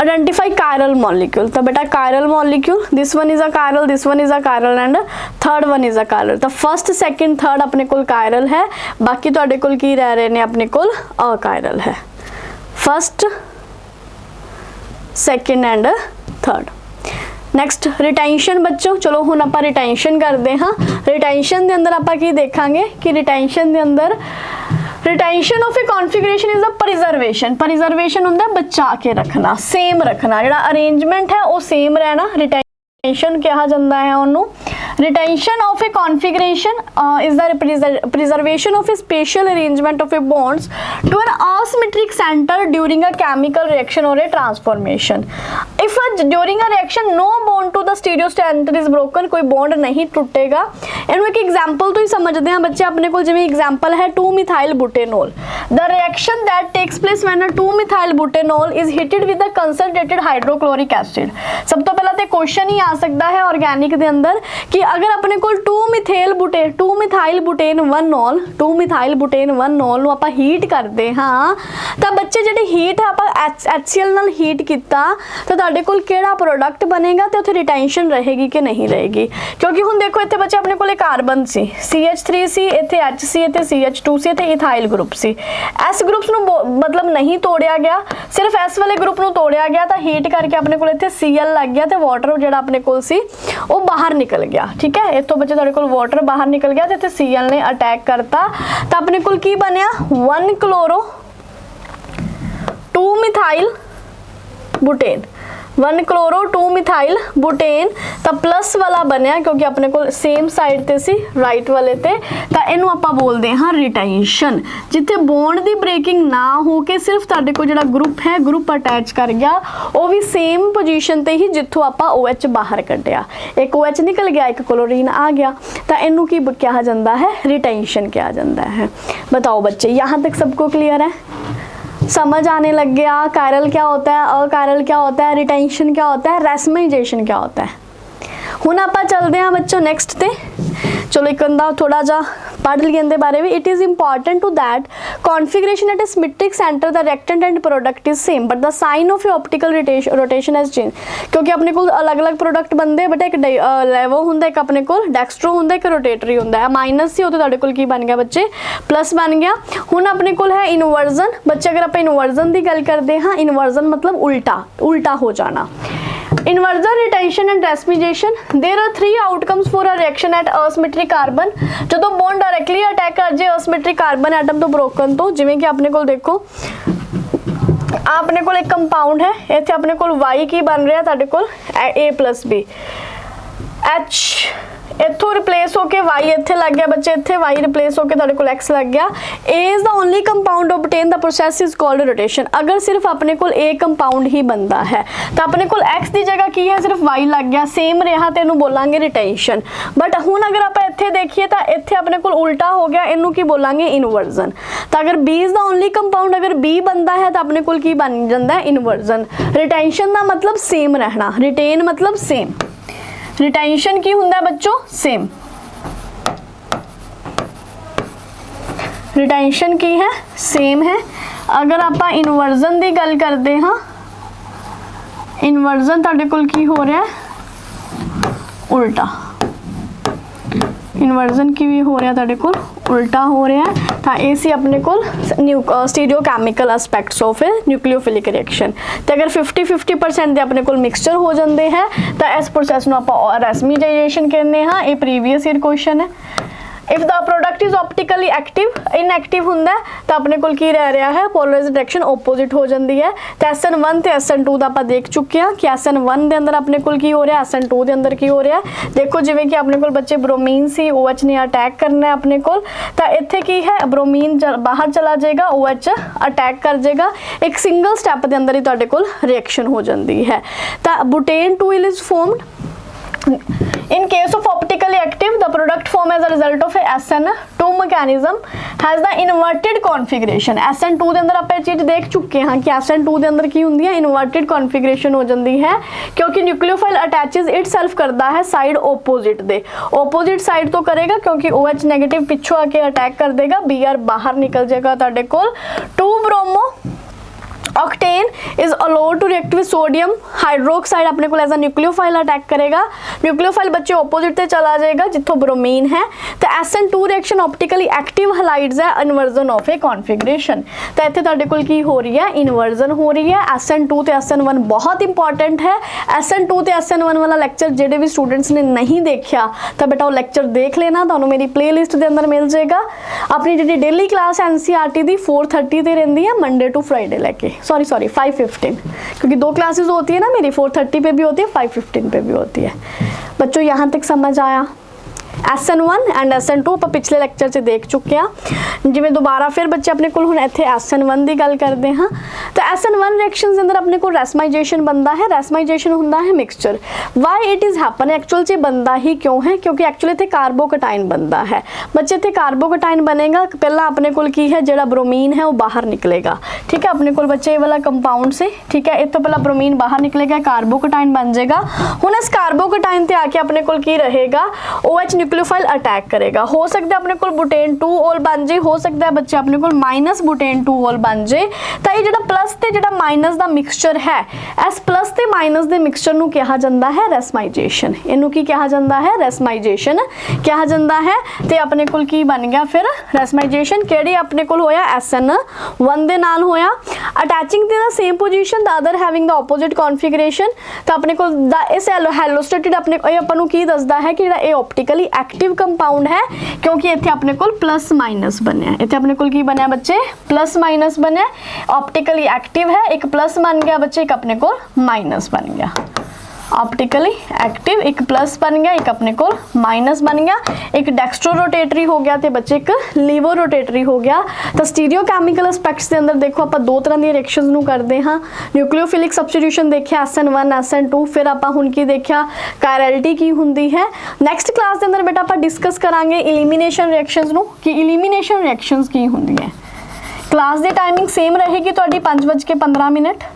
identify chiral molecule. तो बेटा chiral molecule, this one is a chiral, this one is a chiral and third one is a chiral. तो फर्स्ट सैकेंड थर्ड अपने कोल कायरल है, बाकी तुहाडे कोल की रह रहे ने अपने कोल अकायरल है। First second and third. Next retention बच्चों, चलो हुण आपां रिटेंशन करते हाँ। रिटेंशन के अंदर आपां की देखांगे कि रिटेंशन के अंदर retention of a configuration is a preservation. Preservation होंदा बचा के रखना, सेम रखना, जिहड़ा अरेंजमेंट है वो सेम रहना, रिटेंशन कहा जाता है उन्होंने। Retention of a configuration is the preservation of a spatial arrangement of a bonds to an asymmetric center during a chemical reaction or a transformation. If during a reaction no bond to the stereo center is broken, कोई bond नहीं टूटेगा। इन्होंने एक example तो ही समझते हैं बच्चे अपने को, जिवें एग्जाम्पल है 2-methyl butanol. The reaction that takes place when a 2-methyl butanol is heated with the concentrated hydrochloric acid. सब तो पहला तो क्वेश्चन ही आ सकता है ऑर्गेनिक के अंदर कि अगर अपने को 2-methyl बुटेन 1-नॉल 2-methyl बुटेन 1-नॉल ਨੂੰ ਆਪਾਂ ਹੀਟ ਕਰਦੇ ਹਾਂ ਤਾਂ ਬੱਚੇ ਜਿਹੜੀ ਹੀਟ ਹੈ ਆਪਾਂ HCl ਨਾਲ ਹੀਟ ਕੀਤਾ ਤਾਂ ਤੁਹਾਡੇ ਕੋਲ ਕਿਹੜਾ ਪ੍ਰੋਡਕਟ ਬਣੇਗਾ ਤੇ ਉੱਥੇ ਰਿਟੈਂਸ਼ਨ ਰਹੇਗੀ ਕਿ ਨਹੀਂ ਰਹੇਗੀ। ਕਿਉਂਕਿ ਹੁਣ ਦੇਖੋ ਇੱਥੇ ਬੱਚੇ ਆਪਣੇ ਕੋਲੇ ਕਾਰਬਨ ਸੀ, CH3 ਸੀ, ਇੱਥੇ H ਸੀ, ਇੱਥੇ CH2 ਸੀ, ਇੱਥੇ ਇਥਾਈਲ ਗਰੁੱਪ ਸੀ। S ਗਰੁੱਪਸ ਨੂੰ ਮਤਲਬ ਨਹੀਂ ਤੋੜਿਆ ਗਿਆ, ਸਿਰਫ S ਵਾਲੇ ਗਰੁੱਪ ਨੂੰ ਤੋੜਿਆ ਗਿਆ ਤਾਂ ਹੀਟ ਕਰਕੇ ਆਪਣੇ ਕੋਲ ਇੱਥੇ Cl ਲੱਗ ਗਿਆ ਤੇ ਵਾਟਰ ਜਿਹੜਾ ਆਪਣੇ ਕੋਲ ਸੀ ਉਹ ਬਾਹਰ ਨਿਕਲ ਗਿਆ। ਠੀਕ ਹੈ, ਇੱਥੋਂ ਬੱਚੇ ਤੁਹਾਡੇ ਕੋਲ ਵਾਟਰ ਬਾਹਰ ਨਿਕਲ ਗਿਆ ਤੇ ਇੱਥੇ Cl ਨੇ ਅਟੈਕ ਕਰਤਾ ਤਾਂ ਆਪਣੇ ਕੋਲ ਕੀ ਬਣਿਆ 1 chloro 2-methyl butane 1 chloro 2-methyl butane तो प्लस वाला बनया क्योंकि अपने को सेम साइड ते सी राइट वाले ते तो इनू आपां बोलते हैं रिटेंशन। जिथे बॉन्ड की ब्रेकिंग ना हो के सिर्फ तुहाडे कोल जिहड़ा ग्रुप है ग्रुप अटैच कर गया वो भी सेम पोजीशन ते ही जिथों आपां OH बाहर कढ़िया, एक OH निकल गया एक क्लोरीन आ गया तो इनू की कहा जाता है रिटेंशन कहा जाता है। बताओ बच्चे यहाँ तक सबको क्लियर है, समझ आने लग गया कायरल क्या होता है, अकायरल क्या होता है, रिटेंशन क्या होता है, रेसमाइजेशन क्या होता है। हुण आपां चलते हैं बच्चों नेक्स्ट ते। चलो एक बंदा थोड़ा जा पढ़ लिया इनके बारे में। It is important to that configuration at a symmetric centre the reactant and product is same but the sign of a optical rotation has change. क्योंकि अपने को अलग अलग प्रोडक्ट बनते बट एक लेवो होंदा, एक अपने को डेक्सट्रो होंदा, एक रोटेटरी होंदा है। माइनस सी होते तुहाडे कोल की बन गया बच्चे प्लस बन गया। हुण अपने कोल है इनवर्जन। बच्चे अगर आप इनवर्जन की गल करते हाँ, इनवर्जन मतलब उल्टा उल्टा हो जाना। Inversion, retention and racemization. There are 3 outcomes for a reaction at asymmetric carbon. जो बॉन्ड डायरेक्टली अटैक कर जाए asymmetric carbon एटम तो ब्रोकन तो जिवें कि अपने को देखो अपने को एक कंपाउंड है इत्थे अपने को Y की बन रहा है को A+B H इत्थों रिप्लेस होके Y इत्थे लग गया बच्चे, इत्थे Y रिप्लेस होके तुहाडे कोल X लग गया। A is the only compound obtain the process is called rotation. अगर सिर्फ अपने कोल A कंपाउंड ही बनता है तो अपने कोल X की जगह की है सिर्फ Y लग गया, सेम रहा तो इनू बोलांगे रिटेंशन। बट हुण अगर आप इत्थे देखिए तो इत्थे अपने कोल उल्टा हो गया, इनू की बोलांगे इनवर्जन। तो अगर B is the only compound अगर B बनता है तो अपने कोल की बन जाता है इनवर्जन। रिटेंशन का मतलब सेम रहना, रिटेन मतलब सेम, रिटेंशन की हुंदा बच्चों सेम, रिटेंशन की है सेम है। अगर आप इनवर्जन की गल करते हाँ, इनवर्जन तुहाडे कोल की हो रहा है उल्टा, इनवर्जन की भी हो रहा तुहाडे कोल उल्टा हो रहा है। तो ये सी अपने को स्टीरियोकैमिकल एस्पैक्ट्स ऑफ ए न्यूक्लियोफिलिक रिएक्शन। तो अगर 50-50% के अपने को मिक्सचर हो जाते हैं तो इस प्रोसैस में आप रेसमाइजेशन कहते हैं। ये प्रीवियस ईयर क्वेश्चन है। If the product is optically active, inactive ਹੁੰਦਾ ਤਾਂ ਆਪਣੇ ਕੋਲ ਕੀ ਰਹਿ ਰਿਹਾ ਹੈ, ਪੋਲਰਾਈਜ਼ਡ ਡਾਇਰੈਕਸ਼ਨ ਆਪੋਜ਼ਿਟ ਹੋ ਜਾਂਦੀ ਹੈ। ਤੇ SN1 ਤੇ SN2 ਦਾ ਆਪਾਂ ਦੇਖ ਚੁੱਕੇ ਹਾਂ ਕਿ SN1 ਦੇ ਅੰਦਰ ਆਪਣੇ ਕੋਲ ਕੀ ਹੋ ਰਿਹਾ, SN2 ਦੇ ਅੰਦਰ ਕੀ ਹੋ ਰਿਹਾ। ਦੇਖੋ ਜਿਵੇਂ ਕਿ ਆਪਣੇ ਕੋਲ ਬੱਚੇ ਬ੍ਰੋਮੀਨ ਸੀ, OH ਨੇ ਅਟੈਕ ਕਰਨਾ ਹੈ ਆਪਣੇ ਕੋਲ, ਤਾਂ ਇੱਥੇ ਕੀ ਹੈ, ਬ੍ਰੋਮੀਨ ਬਾਹਰ ਚਲਾ ਜਾਏਗਾ, OH ਅਟੈਕ ਕਰ ਜਾਏਗਾ, ਇੱਕ ਸਿੰਗਲ ਸਟੈਪ ਦੇ ਅੰਦਰ ਹੀ ਤੁਹਾਡੇ ਕੋਲ ਰਿਐਕਸ਼ਨ ਹੋ ਜਾਂਦੀ ਹੈ। ਤਾਂ ਬੁਟੇਨ 2 is formed. In case of optically active, the product formed as a result of a SN2 mechanism has the inverted configuration। SN2 ਦੇ ਅੰਦਰ ਆਪਾਂ ਇਹ ਚੀਜ਼ ਦੇਖ ਚੁੱਕੇ ਹਾਂ ਕਿ SN2 ਦੇ ਅੰਦਰ ਕੀ ਹੁੰਦੀ ਹੈ, ਇਨਵਰਟਿਡ ਕਨਫੀਗਰੇਸ਼ਨ ਹੋ ਜਾਂਦੀ ਹੈ, ਕਿਉਂਕਿ ਨਿਊਕਲੀਓਫਾਈਲ ਅਟੈਚਸ ਇਟਸੈਲਫ ਕਰਦਾ ਹੈ ਸਾਈਡ ਆਪੋਜ਼ਿਟ ਦੇ, ਆਪੋਜ਼ਿਟ ਸਾਈਡ ਤੋਂ ਕਰੇਗਾ ਕਿਉਂਕਿ OH ਨੈਗੇਟਿਵ ਪਿੱਛੋਂ ਆ ਕੇ ਅਟੈਕ ਕਰ ਦੇਗਾ, Br ਬਾਹਰ ਨਿਕਲ ਜਾਏਗਾ ਤੁਹਾਡੇ ਕੋਲ। 2 bromooctane is allowed to react with sodium hydroxide अपने को एज अ न्यूक्लियोफाइल अटैक करेगा, न्यूक्लियोफाइल बच्चे ऑपोजिट से चला जाएगा जिथों ब्रोमीन है। तो SN2 reaction optically active halides है, इन्वर्जन ऑफ ए कॉन्फिगरेशन। तो इत्थे तुहाडे कोल की हो रही है, इन्वर्जन हो रही है। SN2 ते SN1 बहुत इंपॉर्टेंट है। SN2 ते SN1 वाला लेक्चर जेडे भी स्टूडेंट्स ने नहीं देखा तो बेटा वो लेक्चर देख लेना, तुहानू मेरी प्लेलिस्ट के अंदर मिल जाएगा। अपनी जी डेली क्लास NCERT दी 4:30 ते रहिंदी है, मंडे टू फ्राइडे लैके, सॉरी 5:15, क्योंकि 2 क्लासेस होती है ना मेरी, 4:30 पे भी होती है, 5:15 पे भी होती है। बच्चों यहाँ तक समझ आया? SN1 एंड SN2 ਆਪਾਂ ਪਿਛਲੇ ਲੈਕਚਰ 'ਚ ਦੇਖ ਚੁੱਕੇ ਆ। ਜਿਵੇਂ ਦੁਬਾਰਾ ਫਿਰ ਬੱਚੇ ਆਪਣੇ ਕੋਲ ਹੁਣ ਇੱਥੇ SN1 ਦੀ ਗੱਲ ਕਰਦੇ ਹਾਂ ਤਾਂ SN1 ਰਿਐਕਸ਼ਨਸ ਦੇ ਅੰਦਰ ਆਪਣੇ ਕੋਲ ਰੈਸਮਾਈਜੇਸ਼ਨ ਬਣਦਾ ਹੈ। ਰੈਸਮਾਈਜੇਸ਼ਨ ਹੁੰਦਾ ਹੈ mixture. Y it is happen, actual 'ਚ ਬਣਦਾ ਹੀ ਕਿਉਂ ਹੈ, ਕਿਉਂਕਿ ਐਕਚੁਅਲੀ ਇੱਥੇ ਕਾਰਬੋਕੈਟਾਇਨ ਬਣਦਾ ਹੈ। ਬੱਚੇ ਇੱਥੇ ਕਾਰਬੋਕੈਟਾਇਨ ਬਣੇਗਾ, ਪਹਿਲਾਂ ਆਪਣੇ ਕੋਲ ਕੀ ਹੈ, ਜਿਹੜਾ ਬ੍ਰੋਮੀਨ ਹੈ ਉਹ ਬਾਹਰ ਨਿਕਲੇਗਾ, ਠੀਕ ਹੈ। ਆਪਣੇ ਕੋਲ ਬੱਚੇ ਇਹ ਵਾਲਾ ਕੰਪਾਊਂਡ ਸੀ, ਠੀਕ ਹੈ, ਇਹ ਤੋਂ ਪਹਿਲਾਂ ਬ੍ਰੋਮੀਨ ਬਾਹਰ ਨਿਕਲੇਗਾ, ਕਾਰਬੋਕੈਟਾਇਨ ਬਣ ਜਾਏਗਾ। ਹੁਣ ਇਸ ਕਾਰਬੋਕੈਟਾਇਨ ਤੇ ਆ ਕੇ ਆਪਣੇ ਕੋਲ ਕੀ ਰਹੇਗਾ, OH न्यूक्लियोफाइल अटैक करेगा। हो सकता है अपने को बुटेन 2 ओल बन जाए, हो सकता है बच्चे अपने को माइनस बुटेन 2 ओल बन जाए। तो ये जो प्लस ते जो माइनस का मिक्सचर है, इस प्लस ते माइनस के मिक्सचर नूं कहा जाता है रेसमाइजेशन। इनू की कहा जाता है, रेसमाइजेशन कहा जाता है। तो अपने को की बन गया फिर रेसमाइजेशन, केड़ी अपने को होया SN1 दे नाल होया, attaching to the same position, the other having the opposite configuration. तो अपने को इस हेलोस्टेटेड अपने अपन नूं की दसदा है कि ये ऑप्टिकली एक्टिव कंपाउंड है, क्योंकि इत्थे अपने कोल प्लस माइनस बनया, इत्थे अपने कोल की बनया बच्चे, प्लस माइनस बनया। ऑप्टिकली एक्टिव है, एक प्लस बन गया बच्चे, एक अपने कोल माइनस बन गया। ऑप्टिकली एक्टिव एक प्लस बन गया, एक अपने को माइनस बन गया, एक डेक्स्ट्रो रोटेटरी हो गया तो बच्चे एक लीवो रोटेटरी हो गया। तो स्टीरियो कैमिकल एस्पैक्ट्स के अंदर देखो आप 2 तरह की रिएक्शंस नूं करते हाँ। न्यूक्लियोफिलिक सबस्टिट्यूशन देखिया SN1 SN2, फिर आप हुण की देखिया कायरलिटी की हुंदी है। नैक्सट क्लास के अंदर बेटा आप डिस्कस करांगे इलिमिनेशन रिएक्शंस नूं कि इलिमिनेशन रिएक्शंस की हुंदी है। क्लास की टाइमिंग सेम रहेगी तुहाडी 5:15।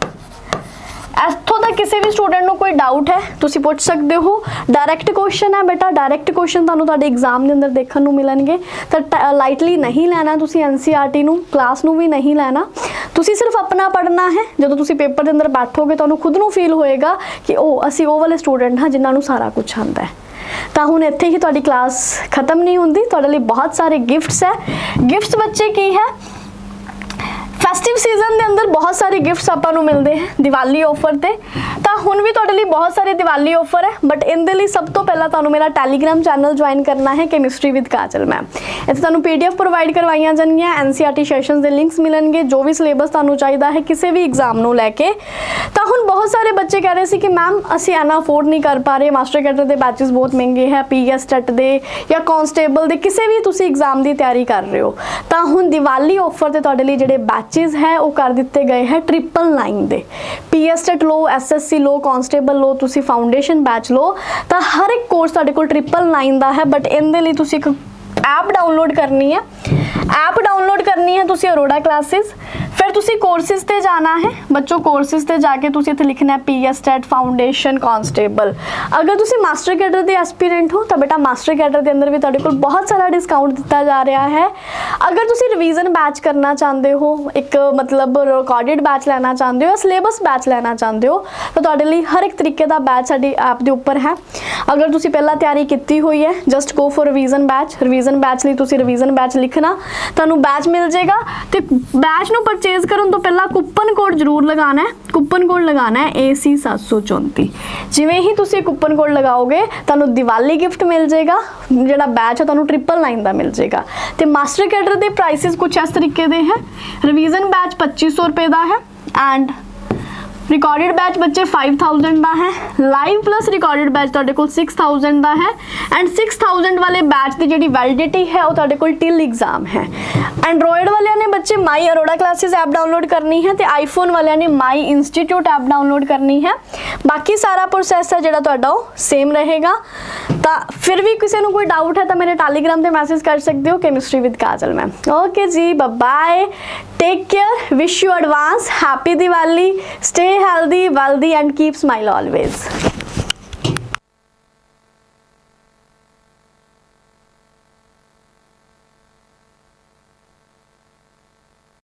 इत्थों तक किसी भी स्टूडेंट को कोई डाउट है तुसी पूछ सकते हो। डायरैक्ट क्वेश्चन है बेटा, डायरैक्ट क्वेश्चन तुहानू तुहाडे एग्जाम के अंदर देखने को मिलणगे। तो लाइटली नहीं लेना तुसी NCERT नू, क्लास नू भी नहीं लेना। तुसी सिर्फ अपना पढ़ना है। जदों तुसी पेपर के अंदर बैठोगे तुहानू खुद नू फील होएगा कि असी वो वाले स्टूडेंट हाँ जिन्हां नू सारा कुछ आंदा है। तो हुण इत्थे ही तुहाडी क्लास खत्म नहीं होंदी, तुहाडे लई बहुत सारे गिफ्ट्स है। गिफ्ट्स बच्चे की है, फेस्टिव सीजन के अंदर बहुत सारे गिफ्ट्स आपां नूं मिलते हैं दिवाली ऑफर ते। तो हुण भी तुहाडे लई बहुत सारे दिवाली ऑफर है, बट इहदे लई सब तो पहला तुहानूं मेरा टैलीग्राम चैनल ज्वाइन करना है, केमिस्ट्री विद काजल मैम। इत्थे तुहानूं PDF प्रोवाइड करवाईयां जाणगीआं, NCERT सैशनस के लिंक्स मिलणगे, जो भी सिलेबस तुहानूं चाहीदा है किसी भी एग्जाम नूं लैके। तो हुण बहुत सारे बच्चे कह रहे सी कि मैम असीं इन्ना अफोर्ड नहीं कर पा रहे, मास्टर कैडर के बैचेस बहुत महंगे है, PS टेट दे या कॉन्स्टेबल दे किसी भी तुसीं एग्जाम की तैयारी कर रहे हो। तो हुण दिवाली ऑफर ते तुहाडे लई जिहड़े बैचेस है वो कर दिते गए हैं 999 दे। PS टेट लो, SSC लो, कॉन्स्टेबल लो, तुसी फाउंडेशन बैच लो, तो हर एक कोर्स तुहाडे कोल 999 दा है। बट इहदे लई तुसी एक ऐप डाउनलोड करनी है, ऐप डाउनलोड करनी है तुसी अरोड़ा क्लासेस। फिर तुसी कोर्सेज ते जाना है बच्चों, कोर्सेज ते जाके तुसी इत्थे लिखना है PS टेट फाउंडेशन कॉन्स्टेबल। अगर तुसी मास्टर कैडर दे एस्पिरेंट हो तो बेटा मास्टर कैडर के अंदर भी तुहाडे कोल बहुत सारा डिस्काउंट दिता जा रहा है। अगर तुसी रिवीजन बैच करना चाहते हो, एक मतलब रिकॉर्डेड बैच लेना चाहते हो, सिलेबस बैच लेना चाहते हो, तो तुहाडे लई हर एक तरीके का बैच साडी ऐप दे उपर है। अगर तुसी पहला तैयारी कीती हुई है, just go for revision batch. Revision batch लई तुसी रिवीजन बैच लिखना, तुहानूं बैच मिल जाएगा। तो बैच नूं परचेज परचेज करन तो पहला कूपन कोड जरूर लगाना है। कूपन कोड लगाना है AC 734। जिवें ही तुसीं कूपन कोड लगाओगे तुहानू दिवाली गिफ्ट मिल जाएगा, जिहड़ा बैच है तुहानू 999 दा मिल जाएगा। ते मास्टर कैडर दे प्राइसिस कुछ इस तरीके दे हैं। रिवीजन बैच 2500 रुपए दा है एंड रिकॉर्डेड बैच बच्चे 5000 ਦਾ ਹੈ। लाइव प्लस रिकॉर्डेड बैच ਤੁਹਾਡੇ ਕੋਲ 6000 ਦਾ ਹੈ एंड 6000 वाले बैच ਦੀ ਜਿਹੜੀ वैलिडिटी है ਉਹ ਤੁਹਾਡੇ ਕੋਲ टिल एग्जाम है। एंड्रॉयड वालिਆਂ ने बच्चे माई अरोड़ा क्लासेस ऐप डाउनलोड करनी है ਤੇ आईफोन वालिਆਂ ने माई इंस्टीट्यूट ऐप डाउनलोड करनी है। बाकी सारा प्रोसैस है ਜਿਹੜਾ ਤੁਹਾਡਾ ਉਹ सेम रहेगा। ਤਾਂ फिर भी किसी ਨੂੰ कोई डाउट है तो मेरे टेलीग्राम पे मैसेज कर सकते हो chemistry with Kajal ma'am. Okay ji, bye, take care, wish you advance happy Diwali, stay healthy, wealthy and keep smile always।